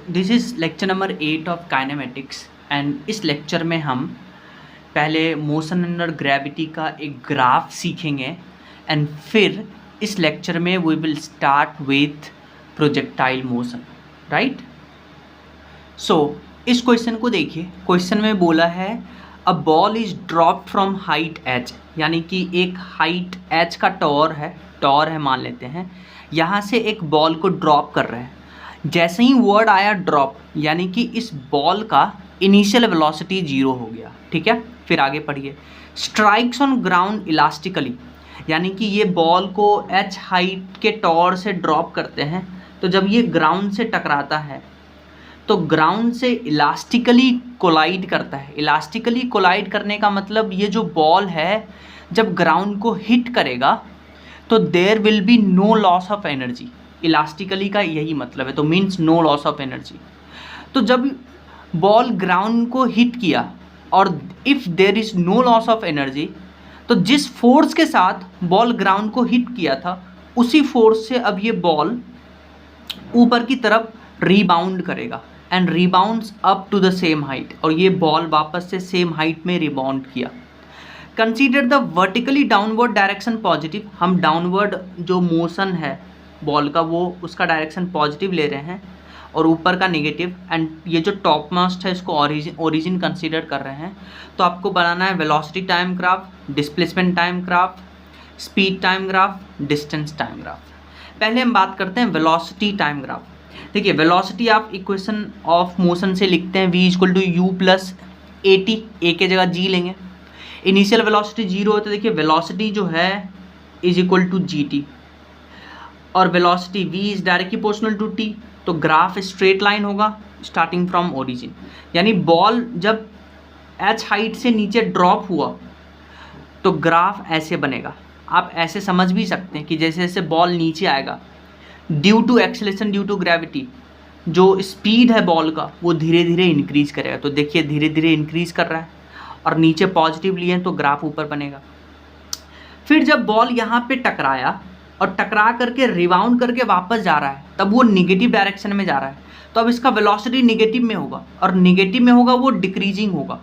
This is lecture number 8 of kinematics and इस lecture में हम पहले मोशन अंडर ग्रेविटी का एक ग्राफ सीखेंगे एंड फिर इस लेक्चर में we will start with projectile motion, right. So इस क्वेश्चन को देखिए। क्वेश्चन में बोला है a ball is dropped from height H, यानी कि एक हाइट एच का टॉर है मान लेते हैं। यहाँ से एक बॉल को ड्रॉप कर रहे हैं। जैसे ही वर्ड आया ड्रॉप, यानी कि इस बॉल का इनिशियल वेलोसिटी 0 हो गया, ठीक है। फिर आगे पढ़िए। स्ट्राइक्स ऑन ग्राउंड इलास्टिकली, यानी कि ये बॉल को एच हाइट के टॉर से ड्रॉप करते हैं। तो जब ये ग्राउंड से टकराता है तो ग्राउंड से इलास्टिकली कोलाइड करता है। इलास्टिकली कोलाइड करने का मतलब ये जो बॉल है जब ग्राउंड को हिट करेगा तो there will be no loss of energy. Elastically का यही मतलब है, तो means no loss of energy. तो जब बॉल ग्राउंड को हिट किया और if there is no loss of energy, तो जिस फोर्स के साथ बॉल ग्राउंड को हिट किया था उसी फोर्स से अब ये बॉल ऊपर की तरफ रीबाउंड करेगा and rebounds up to the same height, और ये बॉल वापस से सेम हाइट में रिबाउंड किया। Consider the vertically downward direction positive. हम डाउनवर्ड जो मोशन है बॉल का वो उसका डायरेक्शन पॉजिटिव ले रहे हैं और ऊपर का नेगेटिव, एंड ये जो टॉप मोस्ट है इसको ओरिजिन कंसीडर कर रहे हैं। तो आपको बनाना है velocity time graph, displacement time graph, speed time graph, distance time graph. पहले हम बात करते हैं वेलोसिटी टाइम ग्राफ। देखिए वेलोसिटी आप इक्वेशन ऑफ मोशन से लिखते हैं v equal to you plus A T, ए के जगह g लेंगे। इनिशियल वेलोसिटी 0 है तो देखिए वेलोसिटी जो है is equal to g t, और velocity v is directly proportional to t, तो ग्राफ स्ट्रेट लाइन होगा स्टार्टिंग फ्रॉम ओरिजिन। यानी बॉल जब h हाइट से नीचे ड्रॉप हुआ तो ग्राफ ऐसे बनेगा। आप ऐसे समझ भी सकते हैं कि जैसे जैसे बॉल नीचे आएगा due to acceleration due to gravity, जो स्पीड है बॉल का वो धीरे धीरे इंक्रीज करेगा। तो देखिए धीरे धीरे इंक्रीज कर रहा है और नीचे पॉजिटिव लिए तो ग्राफ ऊपर बनेगा। फिर जब बॉल यहाँ पे टकराया और टकरा करके रिबाउंड करके वापस जा रहा है तब वो निगेटिव डायरेक्शन में जा रहा है, तो अब इसका वेलोसिटी निगेटिव में होगा, और निगेटिव में होगा वो डिक्रीजिंग होगा।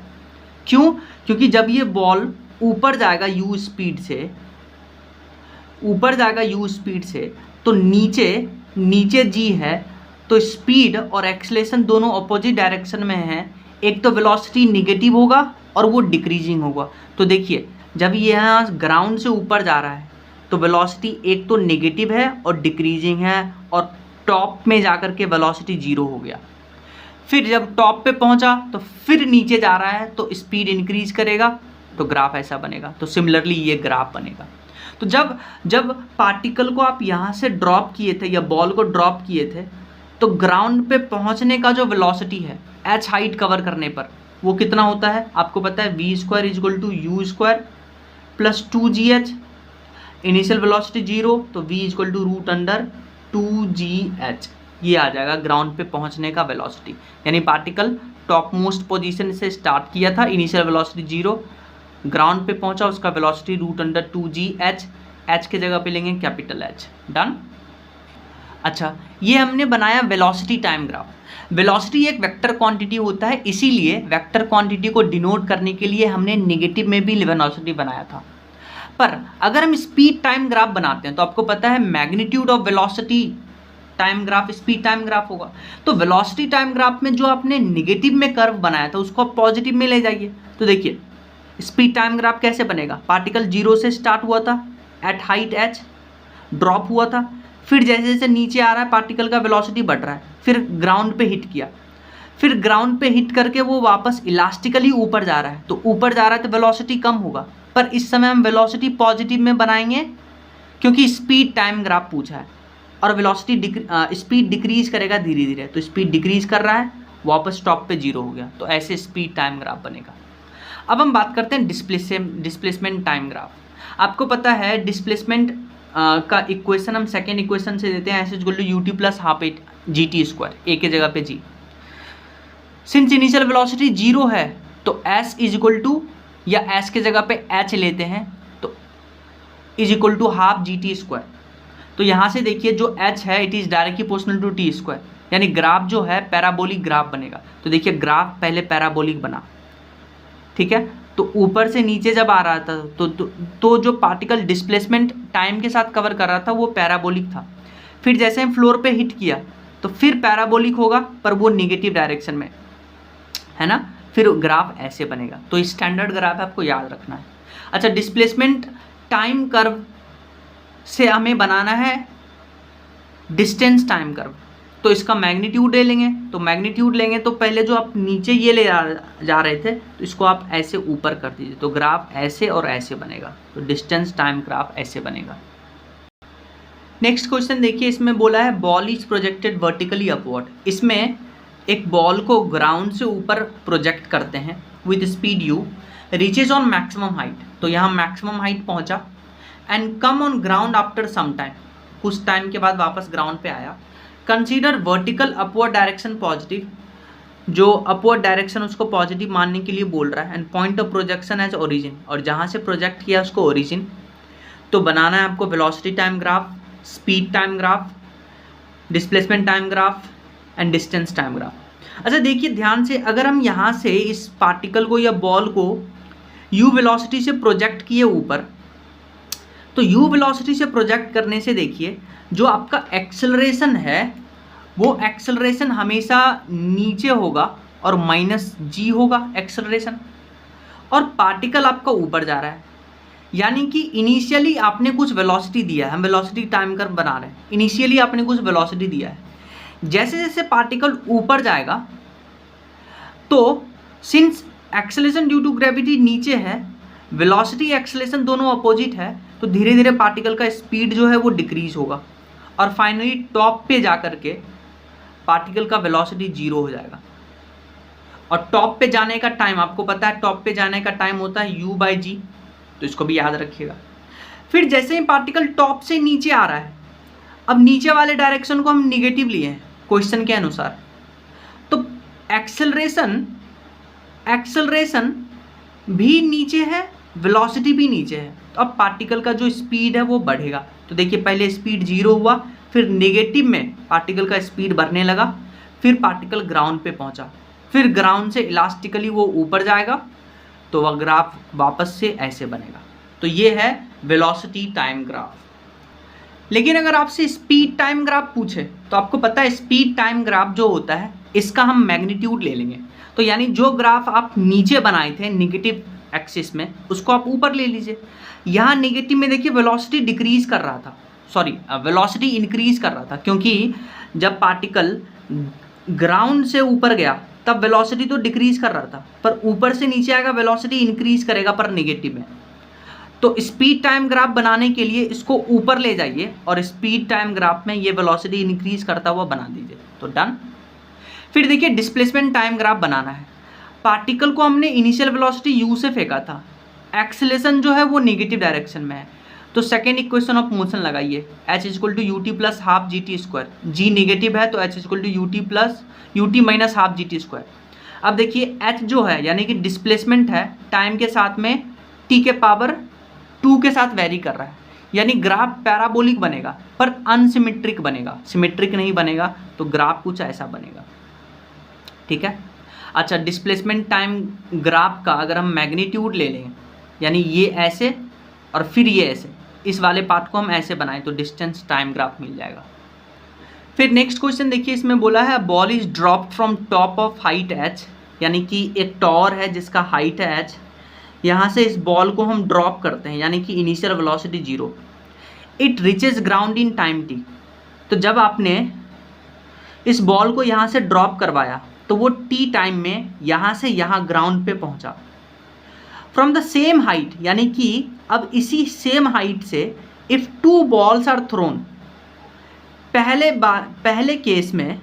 क्यों? क्योंकि जब ये बॉल ऊपर जाएगा u स्पीड से, ऊपर जाएगा u स्पीड से, तो नीचे g है, तो स्पीड और एक्सेलेरेशन दोनों अपोजिट डायरेक्शन में हैं। एक तो वेलोसिटी निगेटिव होगा और वो डिक्रीजिंग होगा। तो देखिए जब ये यहाँ ग्राउंड से ऊपर जा रहा है तो वेलोसिटी एक तो नेगेटिव है और डिक्रीजिंग है, और टॉप में जाकर के वेलोसिटी 0 हो गया। फिर जब टॉप पे पहुँचा तो फिर नीचे जा रहा है तो स्पीड इंक्रीज करेगा, तो ग्राफ ऐसा बनेगा। तो सिमिलरली ये ग्राफ बनेगा। तो जब पार्टिकल को आप यहाँ से ड्रॉप किए थे या बॉल को ड्रॉप किए थे तो ग्राउंड पे पहुँचने का जो वेलोसिटी है एच हाइट कवर करने पर वो कितना होता है आपको पता है, v square is equal to u square plus 2gh। Initial velocity 0 तो v is equal to root under 2gh, ये आ जाएगा ग्राउंड पे पहुँचने का वेलोसिटी। यानी पार्टिकल टॉप मोस्ट पोजीशन से स्टार्ट किया था, इनिशियल वेलोसिटी 0, ग्राउंड पे पहुंचा उसका velocity root under 2gh, h के जगह पे लेंगे कैपिटल H। डन। अच्छा, ये हमने बनाया वेलोसिटी टाइम ग्राफ। वेलोसिटी एक वेक्टर क्वांटिटी होता है, इसीलिए वेक्टर क्वांटिटी को डिनोट करने के लिए हमने नेगेटिव में भी वेलोसिटी बनाया था। पर अगर हम स्पीड टाइम ग्राफ बनाते हैं तो आपको पता है magnitude of velocity time graph speed time graph होगा। तो वेलोसिटी टाइम ग्राफ में जो आपने नेगेटिव में कर्व बनाया था उसको आप पॉजिटिव में ले जाइए। तो देखिए स्पीड टाइम ग्राफ कैसे बनेगा। पार्टिकल 0 से स्टार्ट हुआ था, एट हाइट h ड्रॉप हुआ था, फिर जैसे जैसे नीचे आ रहा है पार्टिकल का वेलोसिटी बढ़ रहा है, फिर ग्राउंड पे हिट किया, फिर ग्राउंड पे हिट करके वो वापस इलास्टिकली ऊपर जा रहा है। तो ऊपर जा रहा है तो वेलोसिटी कम होगा, पर इस समय हम वेलोसिटी पॉजिटिव में बनाएंगे क्योंकि स्पीड टाइम ग्राफ पूछा है, और वेलोसिटी स्पीड डिक्रीज करेगा धीरे धीरे। तो स्पीड डिक्रीज कर रहा है, वापस टॉप पे 0 हो गया, तो ऐसे स्पीड टाइम ग्राफ बनेगा। अब हम बात करते हैं डिस्प्लेसमेंट टाइम ग्राफ। आपको पता है डिस्प्लेसमेंट का इक्वेशन हम सेकेंड इक्वेशन से देते हैं, s equal to u t plus half at g t square, a के जगह पे g। सिंस इनिशियल वेलोसिटी 0 है तो s इज इक्वल टू, या s के जगह पे h लेते हैं तो is equal to half g t square. तो यहाँ से देखिए जो h है it is directly proportional to t square, यानी ग्राफ जो है पैराबोलिक ग्राफ बनेगा। तो देखिए ग्राफ पहले पैराबोलिक बना, ठीक है, तो ऊपर से नीचे जब आ रहा था तो जो पार्टिकल डिस्प्लेसमेंट टाइम के साथ कवर कर रहा था वो पैराबोलिक था। फिर जैसे हम फ्लोर पे हिट किया तो फिर पैराबोलिक होगा पर वो निगेटिव डायरेक्शन में, है ना, फिर ग्राफ ऐसे बनेगा। तो स्टैंडर्ड ग्राफ आपको याद रखना है। अच्छा, डिस्प्लेसमेंट टाइम कर्व से हमें बनाना है डिस्टेंस टाइम कर्व, तो इसका मैग्नीट्यूड ले लेंगे। तो मैग्नीट्यूड लेंगे तो पहले जो आप नीचे ये ले जा रहे थे तो इसको आप ऐसे ऊपर कर दीजिए, तो ग्राफ ऐसे और ऐसे बनेगा। तो डिस्टेंस टाइम ग्राफ ऐसे बनेगा। नेक्स्ट क्वेश्चन देखिए, इसमें बोला है ball is projected vertically upward. इसमें एक बॉल को ग्राउंड से ऊपर प्रोजेक्ट करते हैं with speed u, reaches on maximum height, तो यहाँ मैक्सिमम हाइट पहुँचा, and come on ground after some time, कुछ टाइम के बाद वापस ग्राउंड पे आया। Consider vertical upward direction positive, जो अपवर्ड डायरेक्शन उसको पॉजिटिव मानने के लिए बोल रहा है, and point of projection as origin, और जहाँ से प्रोजेक्ट किया उसको ओरिजिन। तो बनाना है आपको velocity time graph, speed time graph, displacement time graph and distance time graph. अच्छा देखिए ध्यान से, अगर हम यहाँ से इस पार्टिकल को या बॉल को यू वेलोसिटी से प्रोजेक्ट किए ऊपर, तो यू वेलोसिटी से प्रोजेक्ट करने से देखिए जो आपका एक्सेलरेशन है वो एक्सेलरेशन हमेशा नीचे होगा और माइनस जी होगा एक्सेलरेशन, और पार्टिकल आपका ऊपर जा रहा है। यानी कि इनिशियली आपने कुछ वेलोसिटी दिया है, हम वेलोसिटी टाइम कर्व बना रहे हैं, इनिशियली आपने कुछ वेलोसिटी दिया है, जैसे जैसे पार्टिकल ऊपर जाएगा तो since acceleration due to gravity नीचे है, वेलोसिटी एक्सेलरेशन दोनों अपोजिट है, तो धीरे धीरे पार्टिकल का स्पीड जो है वो डिक्रीज होगा और फाइनली टॉप पे जा कर के पार्टिकल का वेलोसिटी जीरो हो जाएगा। और टॉप पे जाने का टाइम आपको पता है, टॉप पे जाने का टाइम होता है u बाई जी, तो इसको भी याद रखिएगा। फिर जैसे ही पार्टिकल टॉप से नीचे आ रहा है, अब नीचे वाले डायरेक्शन को हम निगेटिव लिए हैं क्वेश्चन के अनुसार, तो एक्सेलरेशन भी नीचे है, वेलोसिटी भी नीचे है, तो अब पार्टिकल का जो स्पीड है वो बढ़ेगा। तो देखिए पहले स्पीड जीरो हुआ, फिर नेगेटिव में पार्टिकल का स्पीड बढ़ने लगा, फिर पार्टिकल ग्राउंड पे पहुंचा, फिर ग्राउंड से इलास्टिकली वो ऊपर जाएगा, तो वह ग्राफ वापस से ऐसे बनेगा। तो ये है वेलोसिटी टाइम ग्राफ। लेकिन अगर आपसे स्पीड टाइम ग्राफ पूछे तो आपको पता है स्पीड टाइम ग्राफ जो होता है इसका हम मैग्नीट्यूड ले लेंगे। तो यानी जो ग्राफ आप नीचे बनाए थे निगेटिव एक्सिस में उसको आप ऊपर ले लीजिए। यहाँ नेगेटिव में देखिए वेलोसिटी डिक्रीज कर रहा था, सॉरी वेलोसिटी इंक्रीज कर रहा था, क्योंकि जब पार्टिकल ग्राउंड से ऊपर गया तब वेलोसिटी तो डिक्रीज कर रहा था, पर ऊपर से नीचे आएगा वेलोसिटी इंक्रीज करेगा पर नेगेटिव में। तो स्पीड टाइम ग्राफ बनाने के लिए इसको ऊपर ले जाइए और स्पीड टाइम ग्राफ में ये वेलोसिटी इंक्रीज करता हुआ बना दीजिए, तो डन। फिर देखिए डिस्प्लेसमेंट टाइम ग्राफ बनाना है। पार्टिकल को हमने इनिशियल वेलोसिटी u से फेंका था, एक्सेलरेशन जो है वो नेगेटिव डायरेक्शन में है, तो सेकेंड इक्वेशन ऑफ मोशन लगाइए, h equal to ut plus half g t square, g negative है तो h equal to ut minus half g t square. अब देखिए h जो है यानी कि डिस्प्लेसमेंट है टाइम के साथ में t के पावर 2 के साथ वेरी कर रहा है, यानी ग्राफ पैराबोलिक बनेगा पर अनसिमेट्रिक बनेगा, सिमेट्रिक नहीं बनेगा, तो ग्राफ कुछ ऐसा बनेगा, ठीक है। अच्छा डिस्प्लेसमेंट टाइम ग्राफ का अगर हम मैग्नीट्यूड ले लें, यानी ये ऐसे और फिर ये ऐसे, इस वाले पार्ट को हम ऐसे बनाएं तो डिस्टेंस टाइम ग्राफ मिल जाएगा। फिर नेक्स्ट क्वेश्चन देखिए, इसमें बोला है ball is dropped from top of height h, यानी कि एक टॉवर है जिसका हाइट है h, यहाँ से इस बॉल को हम ड्रॉप करते हैं यानी कि initial velocity zero, it reaches ground in time t। तो जब आपने इस बॉल को यहाँ से ड्रॉप करवाया तो वो t टाइम में यहाँ से यहाँ ग्राउंड पे पहुँचा। फ्रॉम द सेम हाइट, यानी कि अब इसी सेम हाइट से if two balls are thrown, पहले केस में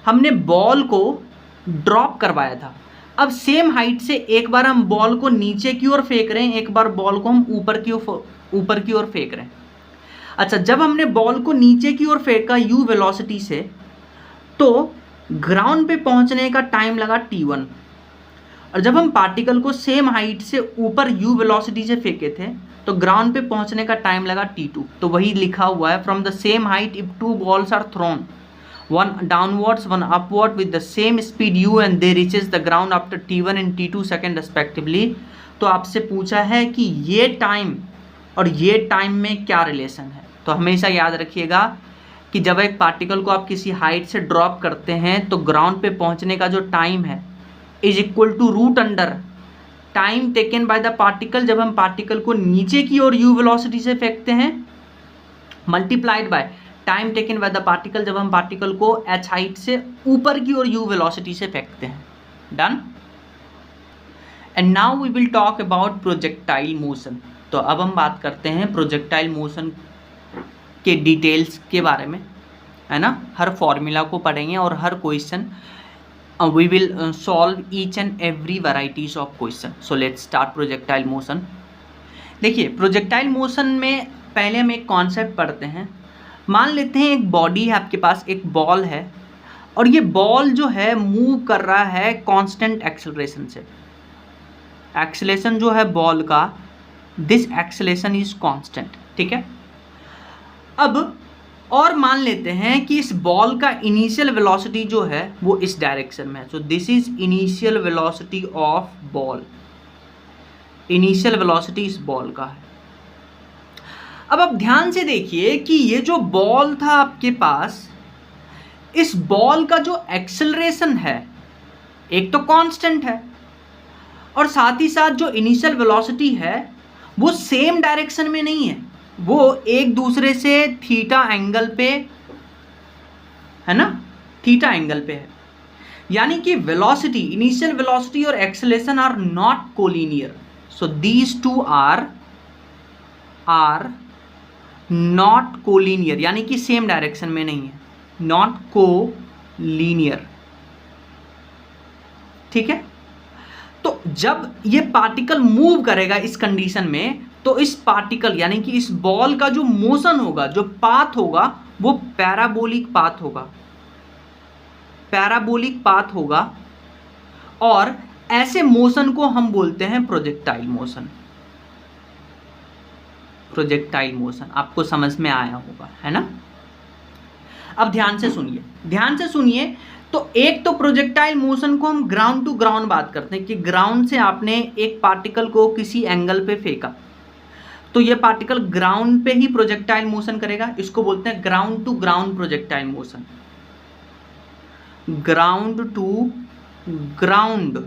हमने बॉल को ड्रॉप करवाया था, अब सेम हाइट से एक बार हम बॉल को नीचे की ओर फेंक रहे हैं, एक बार बॉल को हम ऊपर की ओर फेंक रहे हैं। अच्छा जब हमने बॉल को नीचे की ओर फेंका u वेलोसिटी से, तो ग्राउंड पे पहुंचने का टाइम लगा t1, और जब हम पार्टिकल को सेम हाइट से ऊपर u वेलोसिटी से फेंके थे तो ग्राउंड पे पहुंचने का टाइम लगा t2। तो वही लिखा हुआ है from the same height if two balls are thrown, one downwards, one upward with the same speed u and they reaches the ground after t1 and t2 second respectively। तो आपसे पूछा है कि ये टाइम और ये टाइम में क्या रिलेशन है। तो हमेशा याद रखिएगा कि जब एक पार्टिकल को आप किसी हाइट से ड्रॉप करते हैं तो ग्राउंड पे पहुंचने का जो टाइम है is equal to root under time taken by the particle, जब हम पार्टिकल को नीचे की ओर u वेलोसिटी से फेंकते हैं, multiplied by time taken by the particle, जब हम पार्टिकल को h हाइट से ऊपर की ओर u वेलोसिटी से फेंकते हैं। Done. And now we will talk about projectile motion. तो अब हम बात करते हैं प्रोजेक्टाइल मोशन के डिटेल्स के बारे में, है ना। हर फॉर्मूला को पढ़ेंगे और हर question we will solve each and every varieties of question. So let's start projectile motion. देखिए प्रोजेक्टाइल मोशन में पहले हम एक कॉन्सेप्ट पढ़ते हैं। मान लेते हैं एक बॉडी है आपके पास, एक बॉल है और ये बॉल जो है मूव कर रहा है कांस्टेंट एक्सेलरेशन से। एक्सेलरेशन जो है बॉल का, दिस एक्सेलरेशन इज कांस्टेंट, ठीक है। अब और मान लेते हैं कि इस बॉल का इनिशियल वेलोसिटी जो है वो इस डायरेक्शन में है। So this is initial velocity of ball, initial velocity इस बॉल का है। अब आप ध्यान से देखिए कि ये जो बॉल था आपके पास, इस बॉल का जो एक्सेलरेशन है एक तो कांस्टेंट है और साथ ही साथ जो इनिशियल वेलोसिटी है वो सेम डायरेक्शन में नहीं है, वो एक दूसरे से थीटा एंगल पे है ना, थीटा एंगल पे है। यानी कि वेलोसिटी, इनिशियल वेलोसिटी और acceleration are not collinear. So these two are not collinear, यानी कि सेम डायरेक्शन में नहीं है, नॉट कोलिनियर, ठीक है। तो जब ये पार्टिकल मूव करेगा इस कंडीशन में, तो इस पार्टिकल यानी कि इस बॉल का जो मोशन होगा, जो पाथ होगा, वो पैराबोलिक पाथ होगा, पैराबोलिक पाथ होगा। और ऐसे मोशन को हम बोलते हैं प्रोजेक्टाइल मोशन। प्रोजेक्टाइल मोशन आपको समझ में आया होगा, है ना। अब ध्यान से सुनिए, ध्यान से सुनिए। तो एक तो प्रोजेक्टाइल मोशन को हम ग्राउंड टू ग्राउंड बात करते हैं कि ग्राउंड से आपने एक पार्टिकल को किसी एंगल पे फेंका तो ये पार्टिकल ग्राउंड पे ही प्रोजेक्टाइल मोशन करेगा। इसको बोलते हैं ground to ground projectile motion, ground to ground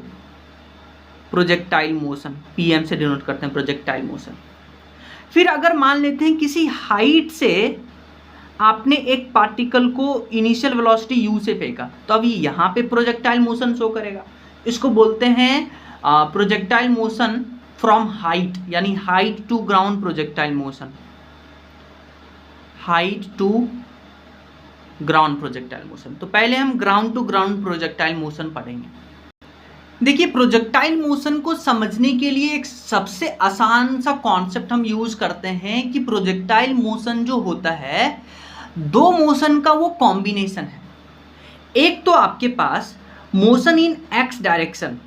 projectile motion, PM से डिनोट करते हैं प्रोजेक्टाइल मोशन। फिर अगर मान लेते हैं किसी हाइट से आपने एक पार्टिकल को इनिशियल वेलोसिटी u से फेंका, तो अब यहाँ पे प्रोजेक्टाइल मोशन शो करेगा। इसको बोलते हैं प्रोजेक्टाइल मोशन फ्रॉम हाइट, यानी height to ground projectile motion, height to ground projectile motion. तो पहले हम ground to ground projectile motion पढ़ेंगे। देखिए प्रोजेक्टाइल मोशन को समझने के लिए एक सबसे आसान सा कॉन्सेप्ट हम यूज करते हैं कि प्रोजेक्टाइल मोशन जो होता है, दो मोशन का वो कॉम्बिनेशन है। एक तो आपके पास मोशन इन एक्स डायरेक्शन,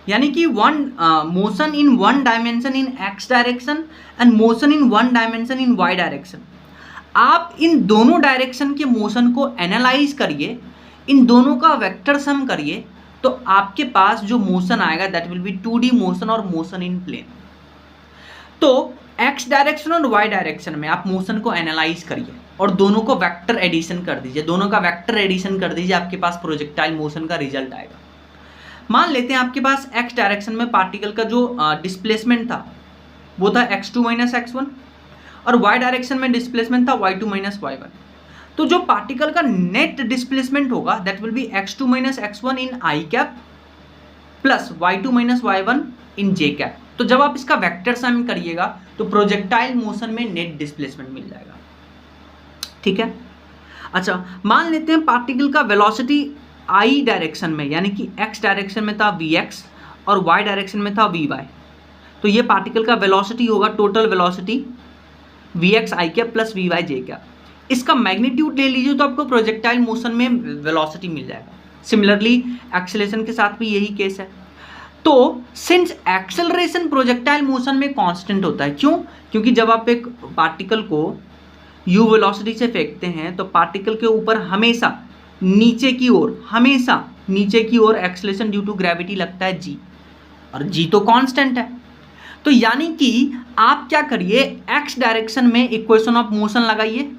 यानी कि motion in one dimension in x direction and motion in one dimension in y direction. आप इन दोनों डायरेक्शन के मोशन को एनालाइज करिए, इन दोनों का वेक्टर सम करिए, तो आपके पास जो मोशन आएगा that will B 2D motion और मोशन इन प्लेन। तो एक्स डायरेक्शन और वाई डायरेक्शन में आप मोशन को एनालाइज करिए और दोनों को वेक्टर एडिशन कर दीजिए, दोनों का वेक्टर एडिशन कर दीजिए, आपके पास प्रोजेक्टाइल मोशन का रिजल्ट आएगा। मान लेते हैं आपके पास एक्स डायरेक्शन में पार्टिकल का जो डिस्प्लेसमेंट था वो था x2 माइनस x1 और वाई डायरेक्शन में डिस्प्लेसमेंट था y2 माइनस y1। तो जो पार्टिकल का नेट डिस्प्लेसमेंट होगा that will B x2 minus x1 in i cap plus y2 minus y1 in j cap. तो जब आप इसका वेक्टर सम करिएगा तो प्रोजेक्टाइल मोशन में नेट डिस्प्लेसमेंट मिल जाएगा, ठीक है। अच्छा मान लेते हैं पार्टिकल का वेलोसिटी i डायरेक्शन में, यानी कि x डायरेक्शन में था vx और y डायरेक्शन में था vy। तो ये पार्टिकल का वेलोसिटी होगा, total velocity vx i cap plus vy j cap. इसका मैग्नीट्यूड ले लीजिए तो आपको प्रोजेक्टाइल मोशन में वेलोसिटी मिल जाएगा। सिमिलरली एक्सेलरेशन के साथ भी यही केस है। तो सिंस एक्सेलरेशन प्रोजेक्टाइल मोशन में कांस्टेंट होता है, क्यों? क्योंकि जब आप एक पार्टिकल को यू वेलोसिटी से फेंकते हैं तो पार्टिकल के ऊपर हमेशा नीचे की ओर एक्सेलरेशन ड्यू टू ग्रेविटी लगता है जी, और जी तो कांस्टेंट है। तो यानी कि आप क्या करिए, एक्स डायरेक्शन में इक्वेशन ऑफ मोशन लगाइए,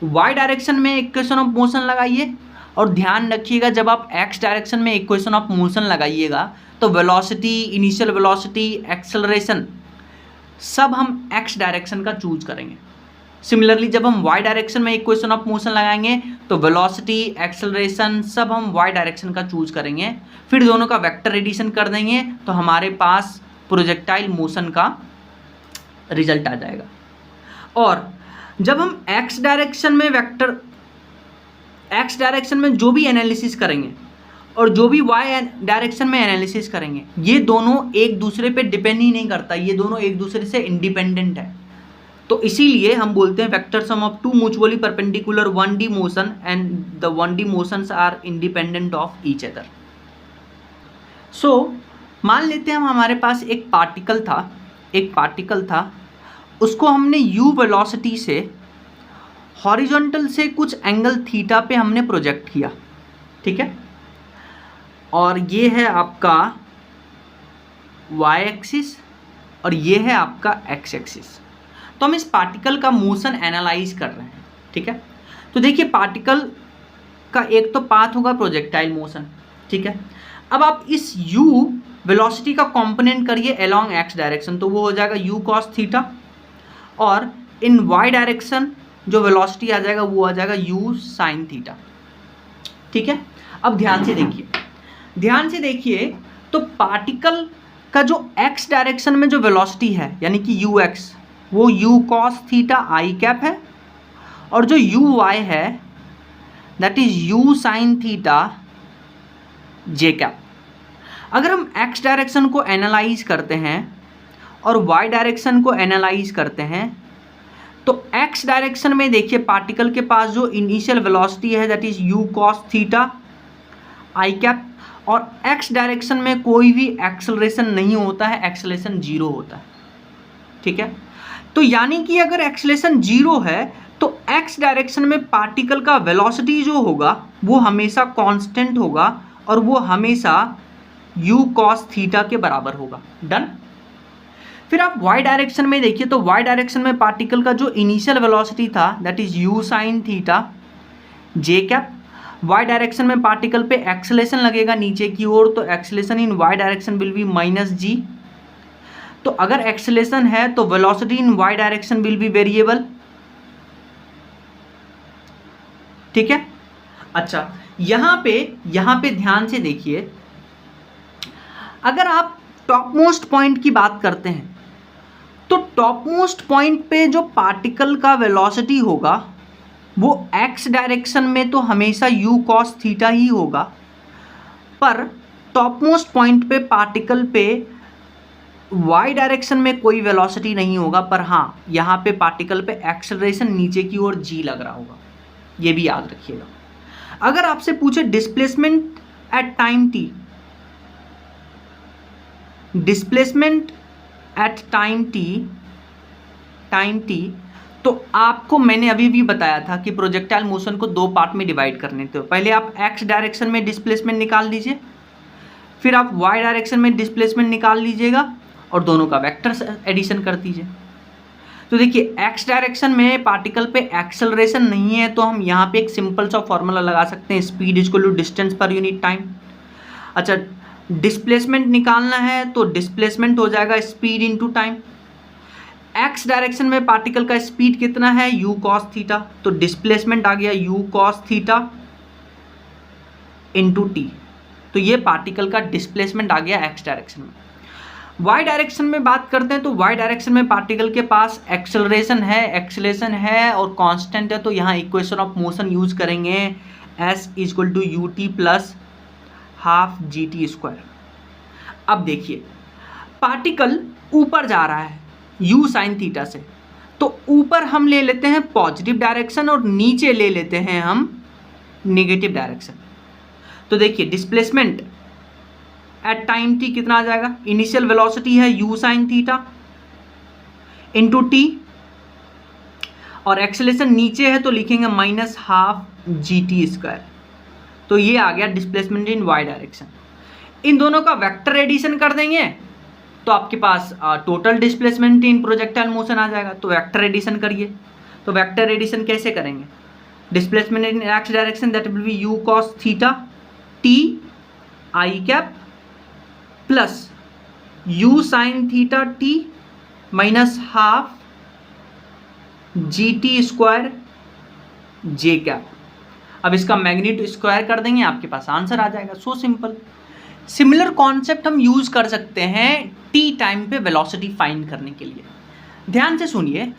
वाई डायरेक्शन में इक्वेशन ऑफ मोशन लगाइए, और ध्यान रखिएगा जब आप एक्स डायरेक्शन में इक्वेशन ऑफ मोशन लगाइएगा तो वेलोसिटी, इनिशियल वेलोसिटी, एक्सेलरेशन सब हम एक्स डायरेक्शन का चूज करेंगे। सिमिलरली जब हम वाई डायरेक्शन में इक्वेशन ऑफ मोशन लगाएंगे तो वेलोसिटी, एक्सेलरेशन सब हम वाई डायरेक्शन का चूज करेंगे, फिर दोनों का वेक्टर एडिशन कर देंगे तो हमारे पास प्रोजेक्टाइल मोशन का रिजल्ट आ जाएगा। और जब हम एक्स डायरेक्शन में जो भी एनालिसिस करेंगे और जो भी वाई डायरेक्शन में एनालिसिस करेंगे, ये दोनों एक दूसरे पे डिपेंड ही नहीं करता, ये दोनों एक दूसरे से इंडिपेंडेंट है। तो इसीलिए हम बोलते हैं vector sum of two mutually perpendicular 1D motion and the 1D motions are independent of each other. So मान लेते हैं हमारे पास एक पार्टिकल था, उसको हमने u वेलोसिटी से हॉरिजॉन्टल से कुछ एंगल थीटा पे हमने प्रोजेक्ट किया, ठीक है, और ये है आपका y एक्सिस और ये है आपका x एक्सिस। तो हम इस पार्टिकल का मोशन एनालाइज कर रहे हैं, ठीक है। तो देखिए पार्टिकल का एक तो पाथ होगा प्रोजेक्टाइल मोशन, ठीक है। अब आप इस u वेलोसिटी का कंपोनेंट करिए अलोंग x डायरेक्शन, तो वो हो जाएगा u cos थीटा, और इन y डायरेक्शन जो वेलोसिटी आ जाएगा वो आ जाएगा u sin थीटा, ठीक है। अब ध्यान से देखिए तो पार्टिकल का जो x डायरेक्शन में जो वेलोसिटी है यानी कि ux, वो u cos theta i cap है, और जो uy है that is u sin theta J cap. अगर हम x डायरेक्शन को एनालाइज करते हैं और y डायरेक्शन को एनालाइज करते हैं तो x डायरेक्शन में देखिए पार्टिकल के पास जो इनिशियल वेलोसिटी है that is u cos theta i cap, और x डायरेक्शन में कोई भी एक्सेलरेशन नहीं होता है, एक्सेलरेशन जीरो होता है, ठीक है। तो यानी कि अगर एक्सेलरेशन जीरो है तो x डायरेक्शन में पार्टिकल का वेलोसिटी जो होगा वो हमेशा कांस्टेंट होगा और वो हमेशा u cos थीटा के बराबर होगा। डन। फिर आप y डायरेक्शन में देखिए तो y डायरेक्शन में पार्टिकल का जो इनिशियल वेलोसिटी था that is u sin theta J cap, y direction में पार्टिकल पे एक्सेलरेशन लगेगा नीचे की ओर, तो acceleration in y direction will B minus g। तो अगर एक्सेलरेशन है तो velocity in y direction will B variable, ठीक है। अच्छा यहाँ पे ध्यान से देखिए, अगर आप टॉप मोस्ट पॉइंट की बात करते हैं तो टॉप मोस्ट पॉइंट पे जो पार्टिकल का वेलोसिटी होगा वो x डायरेक्शन में तो हमेशा u cos थीटा ही होगा, पर टॉप मोस्ट पॉइंट पे पार्टिकल पे y डायरेक्शन में कोई वेलोसिटी नहीं होगा, पर हाँ यहाँ पे पार्टिकल पे एक्सेलरेशन नीचे की ओर g लग रहा होगा, ये भी याद रखिएगा। अगर आपसे पूछे displacement at time t, displacement at time t, तो आपको मैंने अभी भी बताया था कि प्रोजेक्टाइल मोशन को दो पार्ट में डिवाइड करने थे। पहले आप x डायरेक्शन में डिस्प्लेसमेंट निकाल लीजिए, फिर आप y डायरेक्शन में डिस्प्लेसमेंट निकाल लीजिएगा और दोनों का वेक्टर एडिशन कर दीजिए। तो देखिए x डायरेक्शन में पार्टिकल पे एक्सेलरेशन नहीं है तो हम यहाँ पे एक सिंपल सा फॉर्मूला लगा सकते हैं, speed equal to distance per unit time. अच्छा डिस्प्लेसमेंट निकालना है तो डिस्प्लेसमेंट हो जाएगा speed into time. x direction में पार्टिकल का स्पीड कितना है u cos थीटा, तो डिस्प्लेसमेंट आ गया u cos theta into t, तो ये पार्टिकल का डिस्प्लेसमेंट आ गया x डायरेक्शन में। y डायरेक्शन में बात करते हैं तो y डायरेक्शन में पार्टिकल के पास एक्सेलरेशन है और कांस्टेंट है, तो यहाँ इक्वेशन ऑफ मोशन यूज करेंगे s equal to u t plus half g t square. अब देखिए पार्टिकल ऊपर जा रहा है u sin थीटा से, तो ऊपर हम ले लेते हैं पॉजिटिव डायरेक्शन और नीचे ले लेते हैं हम नेगेटिव डायरेक्शन। तो देखिए डिस्प्लेसमेंट एट टाइम t कितना आ जाएगा, इनिशियल वेलोसिटी है u sin theta into T, और एक्सेलरेशन नीचे है तो लिखेंगे माइनस हाफ GT²। तो ये आ गया डिस्प्लेसमेंट इन वाई डायरेक्शन। इन दोनों का वेक्टर एडिशन कर देंगे तो आपके पास total displacement in projectile motion आ जाएगा। तो वेक्टर एडिशन करिए। तो वेक्टर एडिशन कैसे करेंगे? Displacement in x direction that will be you cos theta T I cap plus u sine theta t minus half GT² J cap. अब इसका magnitude square कर देंगे, आपके पास आंसर आ जाएगा। So simple. सिमिलर कॉन्सेप्ट हम यूज कर सकते हैं टी टाइम पे वेलोसिटी फाइंड करने के लिए। ध्यान से सुनिए,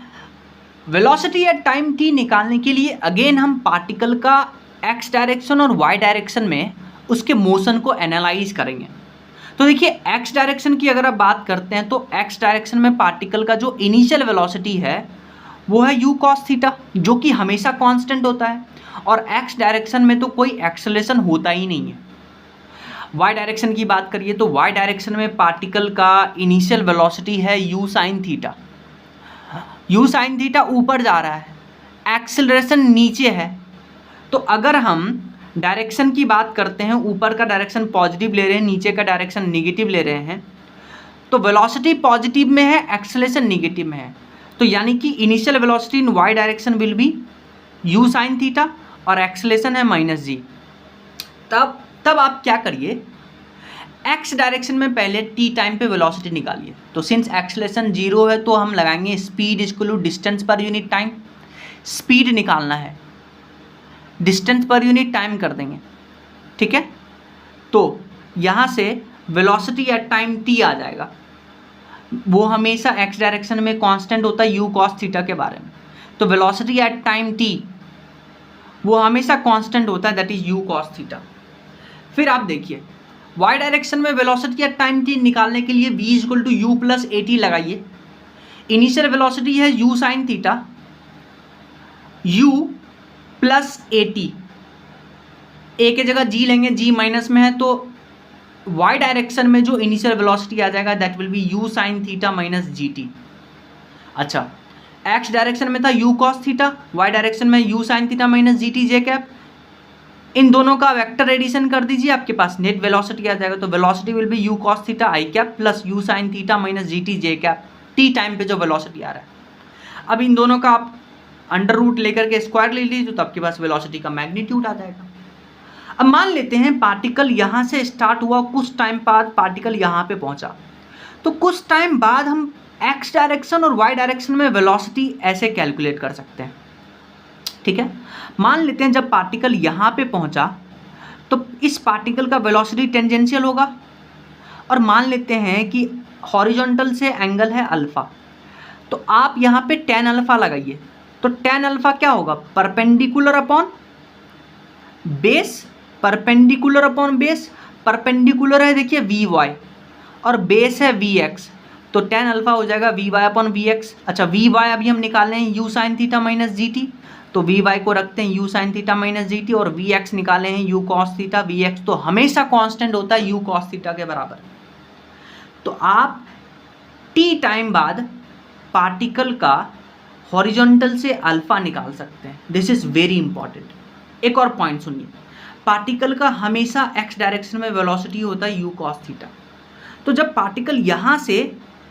वेलोसिटी एट टाइम टी निकालने के लिए अगेन हम पार्टिकल का एक्स डायरेक्शन और वाई डायरेक्शन में उसके मोशन को एनालाइज करेंगे। तो देखिए, एक्स डायरेक्शन की अगर आप बात करते हैं तो एक्स डायरेक्शन में पार्टिकल का जो इनिशियल वेलोसिटी है वो है यू कॉस थीटा, जो कि हमेशा कांस्टेंट होता है। और एक्स डायरेक्शन में तो कोई एक्सेलरेशन होता ही नहीं है। वाई डायरेक्शन की बात करिए तो वाई डायरेक्शन में पार्टिकल का इनिशियल वेलोसिटी है u sine theta. You sine theta ऊपर जा रहा है, एक्सेलरेशन नीचे है। तो अगर हम डायरेक्शन की बात करते हैं, ऊपर का डायरेक्शन पॉजिटिव ले रहे हैं, नीचे का डायरेक्शन निगेटिव ले रहे हैं, तो वेलोसिटी पॉजिटिव में है, एक्सेलरेशन निगेटिव में है। तो यानी कि initial velocity in y direction will be u sine theta और एक्सेलरेशन है माइनस जी। तब आप क्या करिए, एक्स डायरेक्शन में पहले टी टाइम पे वेलोसिटी निकालिए। तो सिंस एक्सेलरेशन 0 है तो हम लगाएंगे speed equal to distance per unit time. Speed निकालना है, डिस्टेंस पर यूनिट टाइम कर देंगे, ठीक है। तो यहाँ से वेलोसिटी एट टाइम टी आ जाएगा। वो हमेशा एक्स डायरेक्शन में कांस्टेंट होता है यू कॉस थीटा के बारे में। तो वेलोसिटी एट टाइम टी वो हमेशा कांस्टेंट होता है, that is u cos theta. फिर आप देखिए, वाई डायरेक्शन में वेलोसिटी एट टाइम टी निकालने के लिए v equal to you plus A t लगाइए। इनिशियल वेलोसिटी है u sine theta, u plus A T, ए के जगह g लेंगे, g माइनस में है तो y डायरेक्शन में जो इनिशियल वेलोसिटी आ जाएगा that will B u sine theta minus gt। अच्छा, x डायरेक्शन में था u cos theta, y direction में u sine theta minus gt जे कैप। इन दोनों का वेक्टर एडिशन कर दीजिए, आपके पास नेट वेलोसिटी आ जाएगा। तो velocity will be u cos theta i cap plus u sine theta minus gt J cap, T time पे जो वेलोसिटी आ रहा है। अब इन दोनों का आप अंडर रूट लेकर के स्क्वायर ले लीजिए तो आपके पास वेलोसिटी का मैग्नीट्यूड आ जाएगा। अब मान लेते हैं पार्टिकल यहाँ से स्टार्ट हुआ, कुछ टाइम बाद पार्टिकल यहाँ पे पहुँचा, तो कुछ टाइम बाद हम एक्स डायरेक्शन और वाई डायरेक्शन में वेलोसिटी ऐसे कैलकुलेट कर सकते हैं, ठीक है। मान लेते हैं जब पार्टिकल यहाँ पे पहुँचा तो इस पार्टिकल का वेलोसिटी टेंजेंशियल होगा, और मान लेते हैं कि हॉरिजॉन्टल से एंगल है अल्फ़ा, तो आप यहाँ पे tan अल्फ़ा लगाइए। तो tan अल्फ़ा क्या होगा, perpendicular upon base, perpendicular upon base. Perpendicular है देखिए Vy और बेस है Vx, तो tan अल्फ़ा हो जाएगा Vy अपॉन Vx। अच्छा, Vy अभी हम निकाल रहे हैं u sine theta minus gt, तो Vy को रखते हैं u sine theta minus gt, और Vx निकाले हैं u cos थीटा। Vx तो हमेशा कांस्टेंट होता है u cos थीटा के बराबर। तो आप t टाइम बाद पार्टिकल का हॉरिजॉन्टल से अल्फ़ा निकाल सकते हैं। This is very important. एक और पॉइंट सुनिए, पार्टिकल का हमेशा एक्स डायरेक्शन में वेलोसिटी होता है यू कॉस थीटा। तो जब पार्टिकल यहाँ से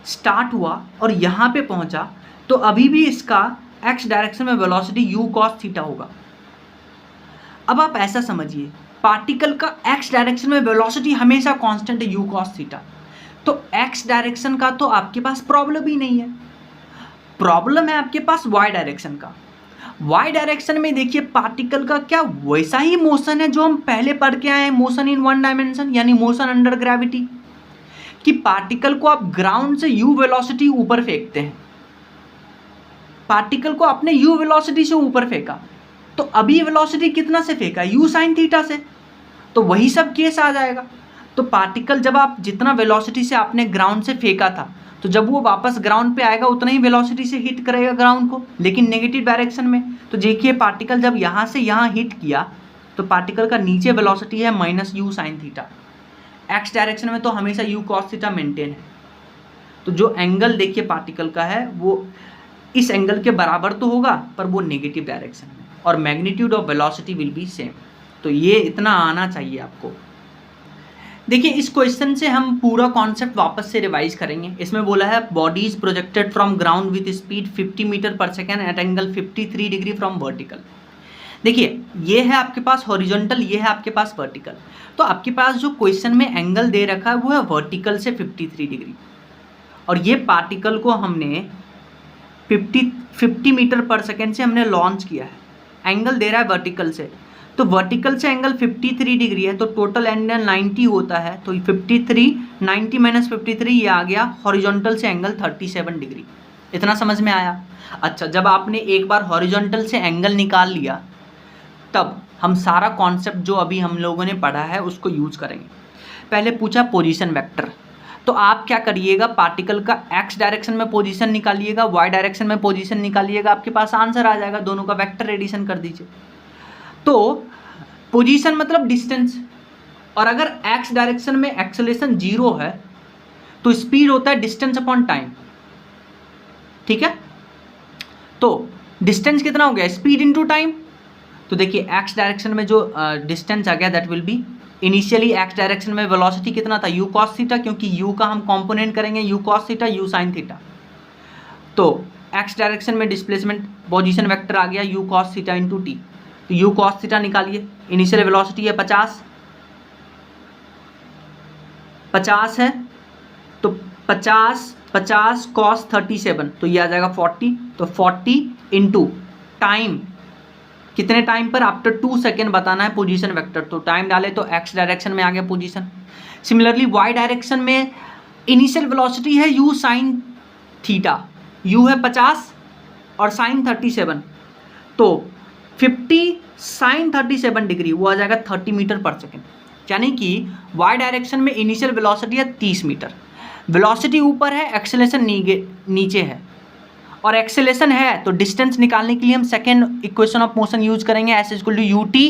स्टार्ट हुआ और यहाँ पे पहुँचा तो अभी भी इसका एक्स डायरेक्शन में वेलोसिटी यू कॉस थीटा होगा। अब आप ऐसा समझिए, पार्टिकल का एक्स डायरेक्शन में वेलोसिटी हमेशा कांस्टेंट है यू कॉस थीटा, तो एक्स डायरेक्शन का तो आपके पास प्रॉब्लम ही नहीं है। प्रॉब्लम है आपके पास वाई डायरेक्शन का। वाई डायरेक्शन में देखिए पार्टिकल का क्या वैसा ही मोशन है जो हम पहले पढ़ के आए हैं, मोशन इन वन डायमेंशन यानी मोशन अंडर ग्रेविटी, कि पार्टिकल को आप ग्राउंड से यू वेलोसिटी ऊपर फेंकते हैं। पार्टिकल को आपने यू वेलोसिटी से ऊपर फेंका, तो अभी वेलोसिटी कितना से फेंका, यू साइन थीटा से, तो वही सब केस आ जाएगा। तो पार्टिकल जब आप जितना वेलोसिटी से आपने ग्राउंड से फेंका था, तो जब वो वापस ग्राउंड पे आएगा उतना ही वेलोसिटी से हिट करेगा ग्राउंड को, लेकिन नेगेटिव डायरेक्शन में। तो देखिए पार्टिकल जब यहाँ से यहाँ हिट किया तो पार्टिकल का नीचे वेलोसिटी है minus u sine theta. X direction में तो हमेशा यू कॉस थीटा मेंटेन है। तो जो एंगल देखिए पार्टिकल का है वो इस एंगल के बराबर तो होगा पर वो नेगेटिव डायरेक्शन में, और magnitude of velocity will be same. तो ये इतना आना चाहिए आपको। देखिए इस क्वेश्चन से हम पूरा कॉन्सेप्ट वापस से रिवाइज करेंगे। इसमें बोला है body is projected from ground with speed 50 metre per second at angle 53 degree from vertical. देखिए ये है आपके पास हॉरिजॉन्टल, ये है आपके पास वर्टिकल। तो आपके पास जो क्वेश्चन में एंगल दे रखा है वो है वर्टिकल से 53 डिग्री, और ये पार्टिकल को हमने 50 मीटर पर सेकेंड से हमने लॉन्च किया है। एंगल दे रहा है वर्टिकल से, तो वर्टिकल से एंगल 53 डिग्री है, तो टोटल एंगल 90 होता है। तो 53 90 माइनस 53 ये आ गया हॉरिजॉन्टल से एंगल 37 डिग्री। इतना समझ में आया? अच्छा, जब आपने एक बार हॉरिजॉन्टल से एंगल निकाल लिया तब हम सारा कॉन्सेप्ट जो अभी हम लोगों ने पढ़ा है उसको यूज करेंगे। पहले पूछा पोजीशन वेक्टर, तो आप क्या करिएगा, पार्टिकल का एक्स डायरेक्शन में पोजीशन निकालिएगा, वाई डायरेक्शन में पोजीशन निकालिएगा, आपके पास आंसर आ जाएगा। दोनों का वेक्टर एडिशन कर दीजिए। तो पोजीशन मतलब डिस्टेंस, और अगर एक्स डायरेक्शन में एक्सेलरेशन 0 है तो स्पीड होता है डिस्टेंस अपॉन टाइम। ठीक है, तो डिस्टेंस कितना हो गया, स्पीड इनटू टाइम। तो देखिए एक्स डायरेक्शन में जो डिस्टेंस आ गया that will B, initially x direction में वेलोसिटी कितना था, यू कॉस थीटा, क्योंकि यू का हम कंपोनेंट करेंगे you cos theta you sine theta. तो एक्स डायरेक्शन में डिस्प्लेसमेंट पोजीशन वेक्टर आ गया you cos theta into T. तो यू कॉस थीटा निकालिए, इनिशियल वेलोसिटी है 50 है, तो 50 कॉस 37, तो ये आ जाएगा 40। तो 40 इंटू टाइम, कितने टाइम पर, आफ्टर 2 सेकेंड बताना है पोजीशन वेक्टर। तो टाइम डाले तो एक्स डायरेक्शन में आ गया पोजीशन। सिमिलरली वाई डायरेक्शन में इनिशियल वेलोसिटी है यू साइन थीटा, यू है 50 और साइन 37, तो 50 साइन 37 डिग्री वो आ जाएगा 30 मीटर पर सेकेंड। यानी कि वाई डायरेक्शन में इनिशियल वेलोसिटी है 30 मीटर, वेलोसिटी ऊपर है, एक्सेलरेशन नीचे है, और एक्सेलरेशन है तो डिस्टेंस निकालने के लिए हम second equation of motion use करेंगे, s is equal to u t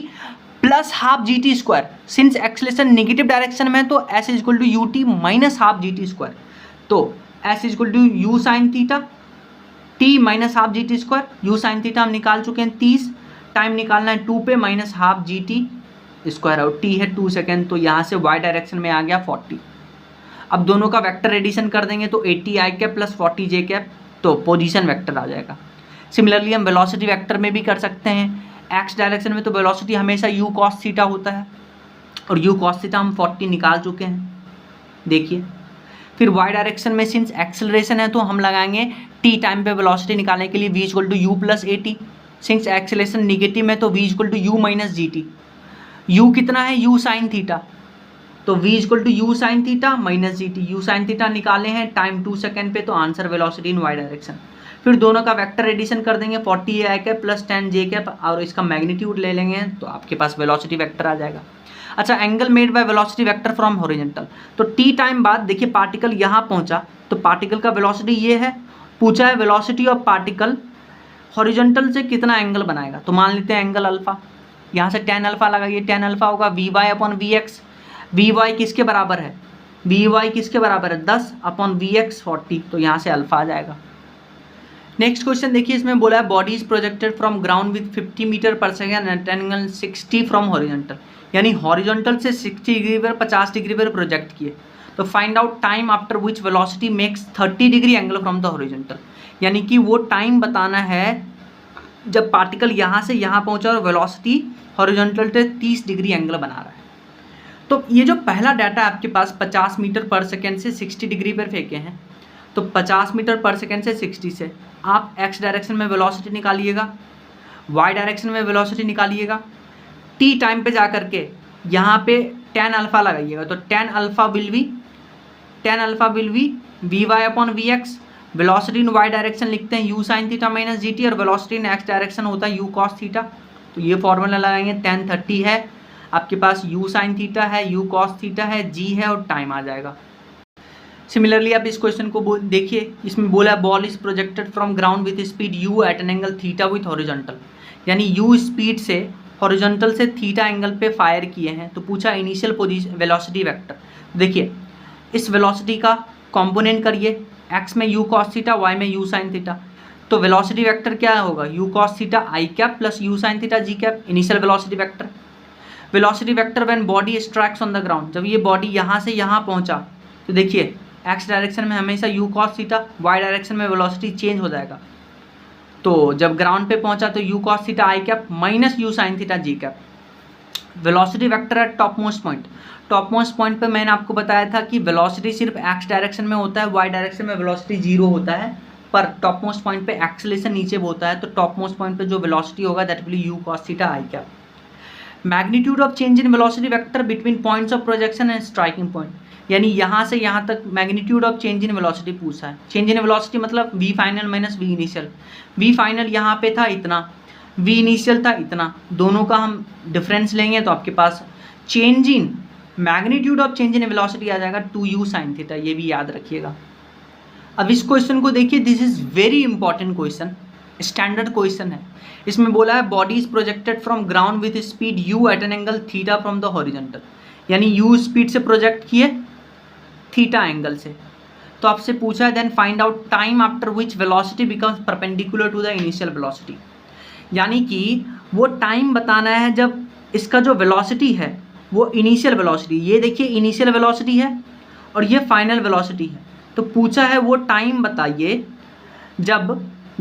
plus half g t square. Since acceleration negative direction में है तो s is equal to u t minus half g t square. तो s is equal to u sine theta t minus half g t square. U sine theta हम निकाल चुके हैं 30, time निकालना है 2 पे minus half g t square, और T है 2 सेकेंड। तो यहाँ से वाई डायरेक्शन में आ गया 40। अब दोनों का वेक्टर एडिशन कर देंगे तो 80 आई कैप प्लस 40 जे कैप, तो पोजीशन वेक्टर आ जाएगा। सिमिलरली हम वेलोसिटी वेक्टर में भी कर सकते हैं। एक्स डायरेक्शन में तो वेलोसिटी हमेशा यू कॉस थीटा होता है, और यू कॉस थीटा हम 40 निकाल चुके हैं, देखिए। फिर वाई डायरेक्शन में सिंस एक्सेलरेशन है तो हम लगाएंगे टी टाइम पे वेलोसिटी निकालने के लिए v equal to you plus A t. Since acceleration negative में तो v equal to u minus g t. U कितना है, यू साइन थीटा, तो v equal to u sine theta minus g t. U sine theta निकाले हैं time 2 second पे, तो answer velocity in y direction. फिर दोनों का वेक्टर एडिशन कर देंगे 40 i cap plus 10 j cap, और इसका मैग्नीट्यूड ले लेंगे तो आपके पास वेलोसिटी वेक्टर आ जाएगा। अच्छा, angle made by velocity vector from horizontal, तो टी टाइम बाद देखिए पार्टिकल यहाँ पहुँचा तो पार्टिकल का वेलोसिटी ये है, पूछा है वेलोसिटी ऑफ पार्टिकल हॉरिजॉन्टल से कितना एंगल बनाएगा। तो मान लेते हैं एंगल अल्फा, यहाँ से tan अल्फा लगाइए, tan अल्फा होगा v y upon v x. V y किसके बराबर है, वी वाई किसके बराबर है 10 अपॉन वी एक्स 40, तो यहाँ से अल्फा आ जाएगा। नेक्स्ट क्वेश्चन देखिए, इसमें बोला है body is projected from ground with 50 metre per second at angle 60 from horizontal, यानी हॉरिजॉन्टल से 60 डिग्री पर 50 डिग्री पर प्रोजेक्ट किए। तो find out time after which velocity makes 30 degree angle from the horizontal, यानी कि वो टाइम बताना है जब पार्टिकल यहाँ से यहाँ पहुँचा और वेलोसिटी हॉरिजॉन्टल से 30 डिग्री एंगल बना रहा है। तो ये जो पहला डाटा आपके पास 50 मीटर पर सेकेंड से 60 डिग्री पर फेंके हैं, तो 50 मीटर पर सेकेंड से 60 से आप एक्स डायरेक्शन में वेलोसिटी निकालिएगा, वाई डायरेक्शन में वेलोसिटी निकालिएगा, टी टाइम पे जा करके यहाँ पे tan अल्फा लगाइएगा। तो tan alpha will be v y upon v x. Velocity in y direction लिखते हैं u sine theta minus g t, और वेलोसिटी इन एक्स डायरेक्शन होता है यू कॉस थीटा। तो ये फॉर्मूला लगाएंगे, tan 30 है आपके पास, यू साइन थीटा है, यू कॉस थीटा है, जी है, और टाइम आ जाएगा। सिमिलरली आप इस क्वेश्चन को देखिए, इसमें बोला ball is projected from ground with speed u at an angle theta with horizontal, यानी यू स्पीड से हॉरिजॉन्टल से थीटा एंगल पे फायर किए हैं। तो पूछा इनिशियल पोजीशन वेलोसिटी वेक्टर। देखिए इस वेलोसिटी का कंपोनेंट करिए, एक्स में यू कॉस थीटा, वाई में यू साइन थीटा। तो वेलोसिटी वेक्टर क्या होगा, u cos theta i cap plus u sine theta ji cap, initial velocity vector. Velocity vector when body strikes on the ground, जब ये body यहाँ से यहाँ पहुँचा तो देखिए एक्स डायरेक्शन में हमेशा u cos theta, y direction में वेलोसिटी चेंज हो जाएगा। तो जब ग्राउंड पे पहुँचा तो u cos theta i cap minus u sine theta ji cap. Velocity vector at top most point, top most point पे मैंने आपको बताया था कि वेलोसिटी सिर्फ एक्स डायरेक्शन में होता है, वाई डायरेक्शन में वेलोसिटी जीरो होता है, पर टॉप मोस्ट पॉइंट पे एक्सेलरेशन नीचे होता है, तो टॉप मोस्ट पॉइंट पे जो वेलोसिटी होगा that will u cos theta i cap. Magnitude of change in velocity vector between points of projection and striking point, यानी यहाँ से यहाँ तक magnitude of change in velocity पूछा है। चेंज इन वेलोसिटी मतलब v final minus v initial. V final यहाँ पे था इतना, वी इनिशियल था इतना, दोनों का हम डिफरेंस लेंगे तो आपके पास change in magnitude of change in velocity आ जाएगा 2u साइन थीटा, ये भी याद रखिएगा। अब इस क्वेश्चन को देखिए, this is very important question, standard question है। इसमें बोला है body is projected from ground with speed u at an angle theta from the horizontal, यानी u स्पीड से प्रोजेक्ट किए थीटा एंगल से। तो आपसे पूछा है then find out time after which velocity becomes perpendicular to the initial velocity, यानी कि वो टाइम बताना है जब इसका जो वेलोसिटी है वो इनिशियल वेलोसिटी, ये देखिए इनिशियल वेलोसिटी है और ये फाइनल वेलोसिटी है, तो पूछा है वो टाइम बताइए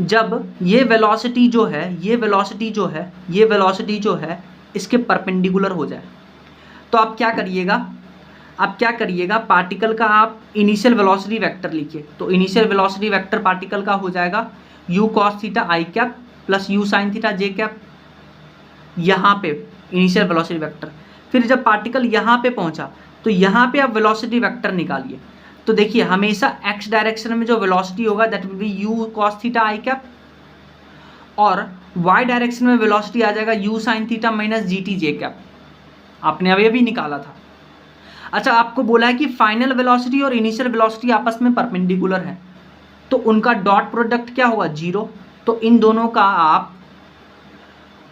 जब ये वेलोसिटी जो है ये वेलोसिटी जो है इसके परपेंडिकुलर हो जाए। तो आप क्या करिएगा, पार्टिकल का आप इनिशियल वेलोसिटी वेक्टर लिखिए। तो इनिशियल वेलोसिटी वेक्टर पार्टिकल का हो जाएगा you cos theta i cap plus u sine theta J cap, यहाँ पे इनिशियल वेलोसिटी वेक्टर। फिर जब पार्टिकल यहाँ पे पहुँचा तो यहाँ पे आप वेलोसिटी वेक्टर निकालिए। तो देखिए हमेशा एक्स डायरेक्शन में जो वेलोसिटी होगा that will be you cos theta i cap, और वाई डायरेक्शन में वेलोसिटी आ जाएगा you sine theta minus g T J cap, आपने अभी निकाला था। अच्छा, आपको बोला है कि फाइनल वेलोसिटी और इनिशियल वेलोसिटी आपस में परपेंडिकुलर है, तो उनका डॉट प्रोडक्ट क्या होगा, जीरो। तो इन दोनों का आप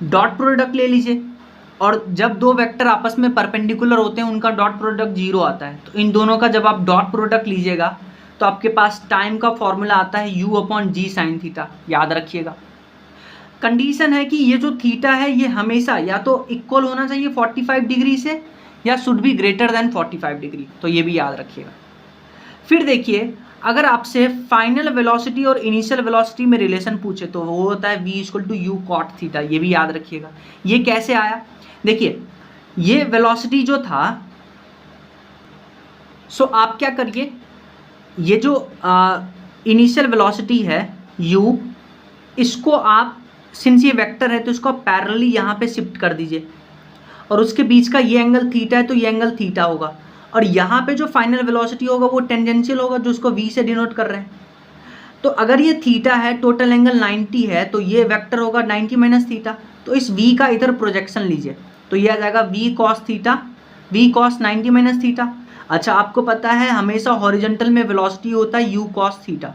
डॉट प्रोडक्ट ले लीजिए, और जब दो वेक्टर आपस में परपेंडिकुलर होते हैं उनका डॉट प्रोडक्ट जीरो आता है। तो इन दोनों का जब आप डॉट प्रोडक्ट लीजिएगा तो आपके पास टाइम का फॉर्मूला आता है u अपॉन जी साइन थीटा, याद रखिएगा। कंडीशन है कि ये जो थीटा है ये हमेशा या तो इक्वल होना चाहिए 45 डिग्री से या should be greater than 45 degree, तो ये भी याद रखिएगा। फिर देखिए अगर आपसे फाइनल वेलोसिटी और इनिशियल वेलोसिटी में रिलेशन पूछे तो वो होता है v equal to u cot theta, ये भी याद रखिएगा। ये कैसे आया, देखिए ये वेलोसिटी जो था, सो आप क्या करिए, ये जो इनिशियल वेलोसिटी है u, इसको आप सिंस ये वेक्टर है तो इसको आप पैरेलली यहाँ पे शिफ्ट कर दीजिए, और उसके बीच का ये एंगल थीटा है तो ये एंगल थीटा होगा, और यहाँ पे जो फाइनल वेलोसिटी होगा वो टेंजेंशियल होगा जो उसको v से डिनोट कर रहे हैं। तो अगर ये थीटा है, टोटल एंगल 90 है, तो ये वेक्टर होगा 90 माइनस थीटा, तो इस v का इधर प्रोजेक्शन लीजिए तो ये आ जाएगा v cos theta, v cos 90 minus theta. अच्छा, आपको पता है हमेशा हॉरिजॉन्टल में वेलोसिटी होता है u cos थीटा,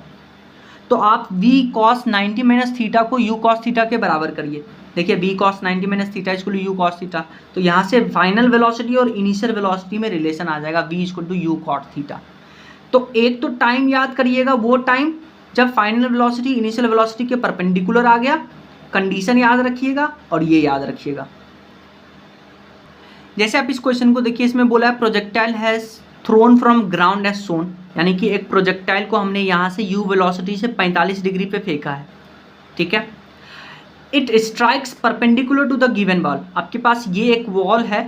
तो आप v cos 90 माइनस थीटा को u cos थीटा के बराबर करिए। देखिए v cos 90 minus theta equal to u cos theta, तो यहाँ से फाइनल वेलोसिटी और इनिशियल वेलोसिटी में रिलेशन आ जाएगा v equal to u cot theta. तो एक तो टाइम याद करिएगा, वो टाइम जब फाइनल वेलोसिटी इनिशियल वेलोसिटी के परपेंडिकुलर आ गया, कंडीशन याद रखिएगा और ये याद रखिएगा। जैसे आप इस क्वेश्चन को देखिए, इसमें बोला है projectile has thrown from ground as shown, यानी कि एक प्रोजेक्टाइल को हमने यहाँ से u वेलोसिटी से 45 डिग्री पे फेंका है, ठीक है। It strikes perpendicular to the given wall, आपके पास ये एक वॉल है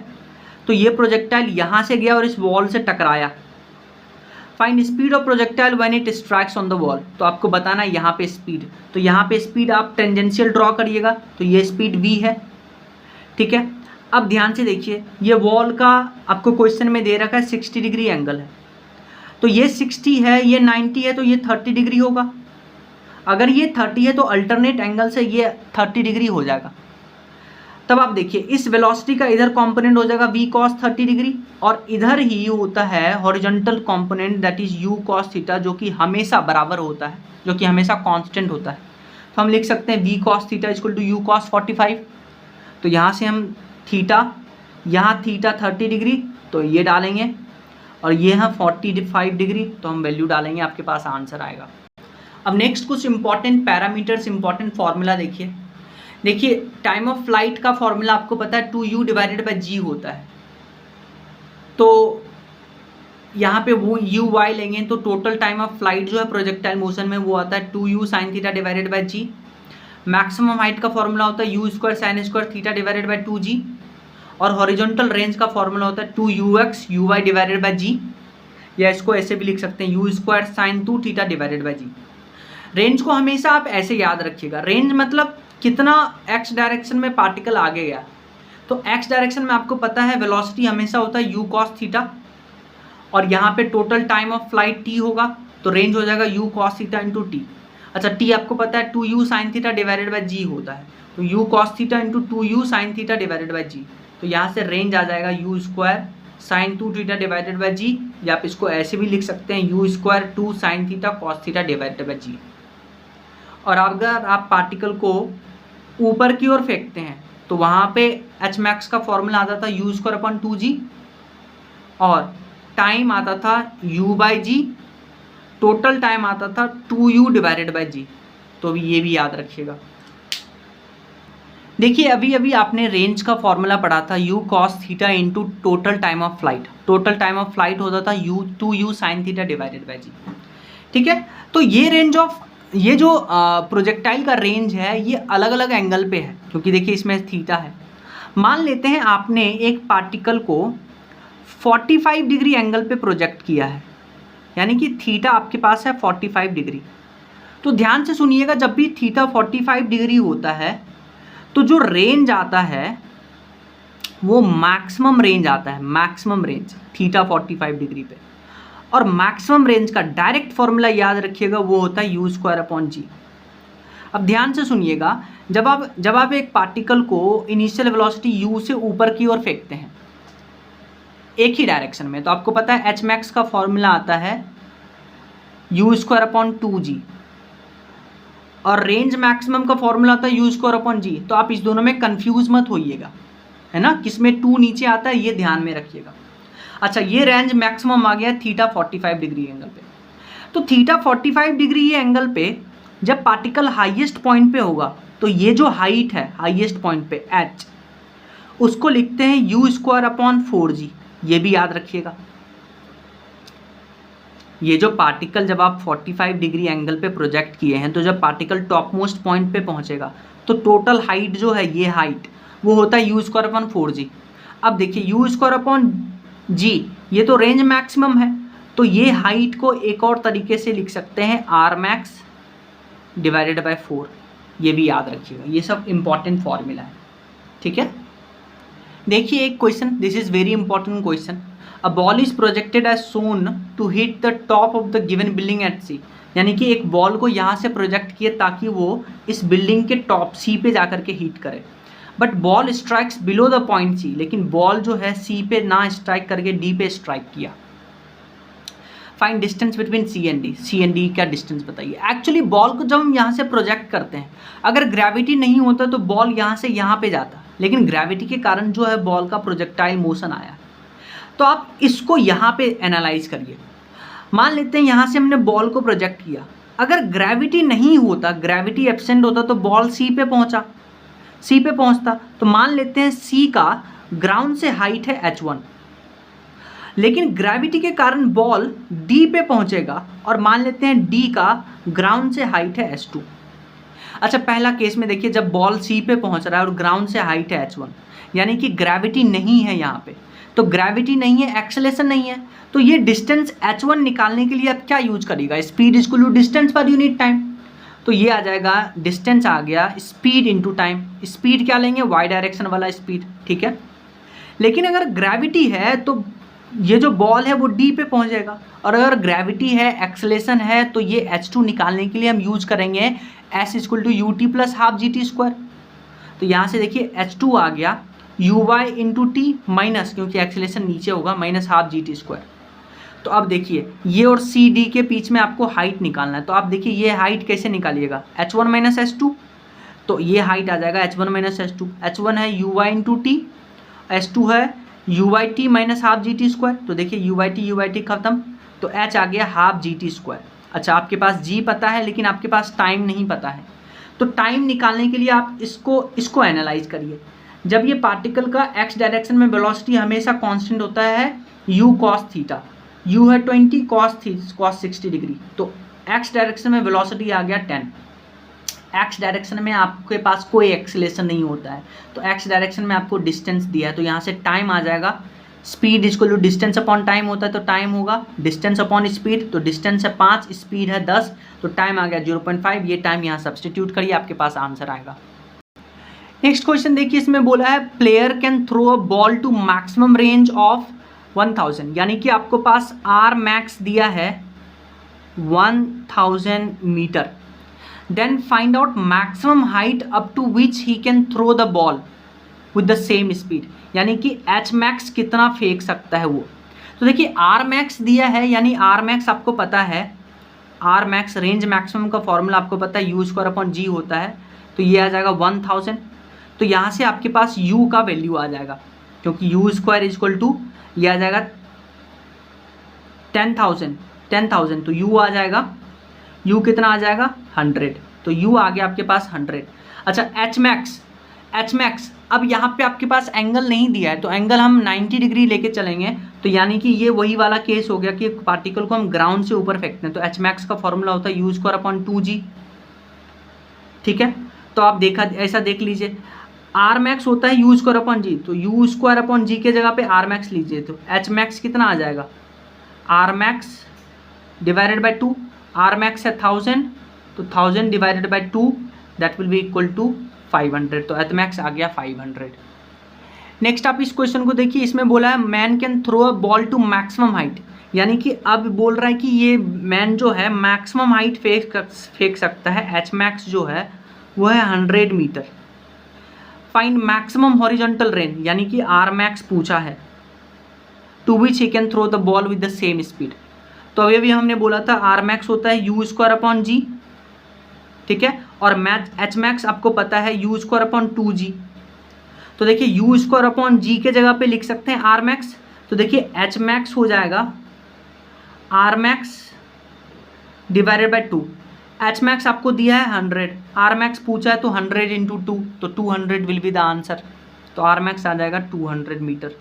तो ये प्रोजेक्टाइल यहाँ से गया और इस वॉल से टकराया। Find speed of projectile when it strikes on the wall, तो आपको बताना है यहाँ पे स्पीड, तो यहाँ पे स्पीड आप टेंजेंशियल ड्रॉ करिएगा, तो ये स्पीड v है, ठीक है। अब ध्यान से देखिए, ये वॉल का आपको क्वेश्चन में दे रखा है 60 डिग्री एंगल है, तो ये 60 है, ये 90 है, तो ये 30 डिग्री होगा। अगर ये 30 है तो अल्टरनेट एंगल से ये 30 डिग्री हो जाएगा। तब आप देखिए इस वेलोसिटी का इधर कंपोनेंट हो जाएगा v cos 30 डिग्री, और इधर ही होता है horizontal component that is u cos theta, जो कि हमेशा बराबर होता है, जो कि हमेशा कांस्टेंट होता है। तो हम लिख सकते हैं v cos theta equal to u cos 45, तो यहाँ से हम थीटा, यहाँ थीटा 30 डिग्री तो ये डालेंगे, और ये है 45 डिग्री तो हम वैल्यू डालेंगे, आपके पास आंसर आएगा। अब नेक्स्ट कुछ इंपॉर्टेंट पैरामीटर्स, इंपॉर्टेंट फॉर्मूला देखिए टाइम ऑफ फ्लाइट का फॉर्मूला आपको पता है 2u डिवाइडेड बाई जी होता है। तो यहाँ पे वो यू वाई लेंगे तो टोटल टाइम ऑफ फ्लाइट जो है प्रोजेक्टाइल मोशन में वो आता है 2u sine theta divided by g. Maximum height का फॉर्मूला होता है u square sine square theta divided by 2g। और हॉरिजॉन्टल रेंज का फॉर्मूला होता है 2ux u y divided by g, या इसको ऐसे भी लिख सकते हैं u square sine 2 theta divided by g. Range को हमेशा आप ऐसे याद रखिएगा, रेंज मतलब कितना x डायरेक्शन में पार्टिकल आगे गया। तो x डायरेक्शन में आपको पता है वेलोसिटी हमेशा होता है u cos थीटा, और यहाँ पे total time of flight t होगा, तो रेंज हो जाएगा u cos theta into t. अच्छा t आपको पता है 2u sine theta divided by g होता है, तो u cos theta into 2u sine theta divided by g. तो यहाँ से रेंज आ जाएगा u square sine 2 theta divided by g, या आप इसको ऐसे भी लिख सकते हैं u square 2 sine theta cos theta divided by जी। और अगर आप पार्टिकल को ऊपर की ओर फेंकते हैं तो वहाँ पे एच मैक्स का फॉर्मूला आता था यू स्क्वायर अपॉन 2g, और टाइम आता था u by g, total time आता था 2u डिवाइडेड बाई जी। तो अभी ये भी याद रखिएगा। देखिए अभी अभी आपने रेंज का फॉर्मूला पढ़ा था u cos theta into total time of flight. Total time of flight होता था u sine theta divided by g, ठीक है। तो ये जो प्रोजेक्टाइल का रेंज है ये अलग अलग एंगल पे है, क्योंकि देखिए इसमें थीटा है। मान लेते हैं आपने एक पार्टिकल को 45 डिग्री एंगल पे प्रोजेक्ट किया है, यानी कि थीटा आपके पास है 45 डिग्री। तो ध्यान से सुनिएगा, जब भी थीटा 45 डिग्री होता है तो जो रेंज आता है वो मैक्सिमम रेंज आता है, मैक्सिमम रेंज थीटा 45 डिग्री पे। और मैक्सिमम रेंज का डायरेक्ट फॉर्मूला याद रखिएगा, वो होता है यू स्क्वायर अपॉन जी। अब ध्यान से सुनिएगा, जब आप एक पार्टिकल को इनिशियल वेलोसिटी u से ऊपर की ओर फेंकते हैं एक ही डायरेक्शन में, तो आपको पता है एच मैक्स का फॉर्मूला आता है यू स्क्वायर अपॉन 2g, और रेंज मैक्सिमम का फॉर्मूला आता है यू स्क्वायर अपॉन जी। तो आप इस दोनों में कंफ्यूज मत होइएगा, है ना, किसमें 2 नीचे आता है ये ध्यान में रखिएगा। अच्छा, ये रेंज मैक्सिमम आ गया थीटा 45 डिग्री एंगल पे। तो थीटा 45 डिग्री ये एंगल पे जब पार्टिकल हाईएस्ट पॉइंट पे होगा, तो ये जो हाइट है हाईएस्ट पॉइंट पे h, उसको लिखते हैं यू स्क्वायर अपॉन 4g। ये भी याद रखिएगा, ये जो पार्टिकल जब आप 45 डिग्री एंगल पे प्रोजेक्ट किए हैं, तो जब पार्टिकल टॉप मोस्ट पॉइंट पे पहुंचेगा तो टोटल हाइट जो है ये हाइट वो होता है यू स्क्वायर अपॉन 4g। अब देखिए यू स्क्वायर अपॉन जी, ये तो रेंज मैक्सिमम है, तो ये हाइट को एक और तरीके से लिख सकते हैं आर मैक्स डिवाइडेड बाय 4। ये भी याद रखिएगा, ये सब इंपॉर्टेंट फॉर्मूला है, ठीक है। देखिए एक question, this is very important question. A ball is projected as soon to hit the top of the given building at c, यानी कि एक बॉल को यहाँ से प्रोजेक्ट किए ताकि वो इस बिल्डिंग के टॉप सी पे जाकर के हिट करे। But ball strikes below the point C, लेकिन बॉल जो है सी पे ना स्ट्राइक करके डी पे स्ट्राइक किया। Find distance between C and D, C and D का डिस्टेंस बताइए। एक्चुअली बॉल को जब हम यहाँ से प्रोजेक्ट करते हैं, अगर ग्रेविटी नहीं होता तो बॉल यहाँ से यहाँ पे जाता, लेकिन ग्रेविटी के कारण जो है बॉल का प्रोजेक्टाइल मोशन आया। तो आप इसको यहाँ पे एनालाइज करिए। मान लेते हैं यहाँ से हमने बॉल को प्रोजेक्ट किया, अगर ग्रेविटी नहीं होता, ग्रेविटी एब्सेंट होता तो बॉल सी पे पहुँचता। तो मान लेते हैं सी का ग्राउंड से हाइट है h1, लेकिन ग्रेविटी के कारण बॉल डी पे पहुँचेगा, और मान लेते हैं डी का ग्राउंड से हाइट है h2। अच्छा, पहला केस में देखिए, जब बॉल सी पे पहुँच रहा है और ग्राउंड से हाइट है h1, यानी कि ग्रेविटी नहीं है यहाँ पे। तो ग्रेविटी नहीं है, एक्सेलेरेशन नहीं है, तो ये डिस्टेंस h1 निकालने के लिए आप क्या यूज करिएगा, speed is equal to distance per unit time. तो ये आ जाएगा, डिस्टेंस आ गया स्पीड इंटू टाइम। स्पीड क्या लेंगे, वाई डायरेक्शन वाला स्पीड, ठीक है। लेकिन अगर ग्रेविटी है तो ये जो बॉल है वो डी पे पहुंचेगा, और अगर ग्रेविटी है, एक्सेलेरेशन है, तो ये h2 निकालने के लिए हम यूज करेंगे s equal to u t plus half g t square. तो यहाँ से देखिए h2 आ गया u y into t minus, क्योंकि एक्सेलेरेशन नीचे होगा, minus half g t square. तो अब देखिए ये और सी डी के बीच में आपको हाइट निकालना है। तो आप देखिए ये हाइट कैसे निकालिएगा, h1 माइनस h2। तो ये हाइट आ जाएगा h1 माइनस h2। h1 है u y into t, h2 है u y t minus half g t square. तो देखिए यू वाई टी खत्म, तो h आ गया हाफ जी टी स्क्वायर। अच्छा, आपके पास जी पता है लेकिन आपके पास टाइम नहीं पता है, तो टाइम निकालने के लिए आप इसको एनालाइज करिए। जब ये पार्टिकल का एक्स डायरेक्शन में वेलोसिटी हमेशा कांस्टेंट होता है u cos थीटा, u है 20 cos 60 डिग्री, तो एक्स डायरेक्शन में वेलोसिटी आ गया 10। एक्स डायरेक्शन में आपके पास कोई एक्सेलेरेशन नहीं होता है, तो एक्स डायरेक्शन में आपको डिस्टेंस दिया है, तो यहाँ से टाइम आ जाएगा, speed equal to distance upon time होता है, तो टाइम होगा डिस्टेंस अपॉन स्पीड, तो डिस्टेंस है 5, स्पीड है 10, तो टाइम आ गया 0.5। ये टाइम यहाँ सब्सटीट्यूट करिए, आपके पास आंसर आएगा। नेक्स्ट क्वेश्चन देखिए, इसमें बोला है player can throw a ball to maximum range of 1000, यानी कि आपको पास आर मैक्स दिया है 1000 meter, then find out maximum height up to which he can throw the ball with the same speed, यानी कि एच मैक्स कितना फेंक सकता है वो। तो देखिए आर मैक्स दिया है, यानी आर मैक्स आपको पता है, आर मैक्स रेंज मैक्सिमम का फॉर्मूला आपको पता है, यू स्क्वायर अपॉन जी होता है, तो ये आ जाएगा 1000। तो यहाँ से आपके पास u का वैल्यू आ जाएगा, क्योंकि यू स्क्वायर इक्वल टू ये आ जाएगा 10,000, तो u आ जाएगा, u कितना आ जाएगा 100, तो u आ गया आपके पास 100। अच्छा एच मैक्स, अब यहाँ पे आपके पास एंगल नहीं दिया है, तो एंगल हम 90 डिग्री लेके चलेंगे, तो यानी कि ये वही वाला केस हो गया कि पार्टिकल को हम ग्राउंड से ऊपर फेंकते हैं, तो एच मैक्स का फॉर्मूला होता है यू स्क्वायर अपॉन 2g। ठीक है, तो आप ऐसा देख लीजिए, आर मैक्स होता है यू स्क्वायर अपॉन जी, तो यू स्क्वायर अपॉन जी के जगह पे आर मैक्स लीजिए, तो एच मैक्स कितना आ जाएगा, R max divided by 2, R max है 1000, तो 1000 divided by 2 that will be equal to 500, तो एच मैक्स आ गया 500। नेक्स्ट आप इस क्वेश्चन को देखिए, इसमें बोला है man can throw a ball to maximum height, यानी कि अब बोल रहा है कि ये मैन जो है मैक्सिमम हाइट फेंक सकता है, एच मैक्स जो है वो है 100 meter. Find maximum horizontal range, यानी कि आर मैक्स पूछा है, to which he can throw the ball with the same speed. तो अभी हमने बोला था आर मैक्स होता है यू स्क्वायर अपॉन जी, ठीक है, और एच मैक्स आपको पता है यू स्क्वायर अपॉन 2g। तो देखिए यू स्क्वायर अपॉन जी के जगह पे लिख सकते हैं आर मैक्स, तो देखिए एच मैक्स हो जाएगा R max divided by 2, H max आपको दिया है 100, आर मैक्स पूछा है तो 100 इंटू 2, तो 200 विल बी द आंसर, तो आर मैक्स आ जाएगा 200 मीटर।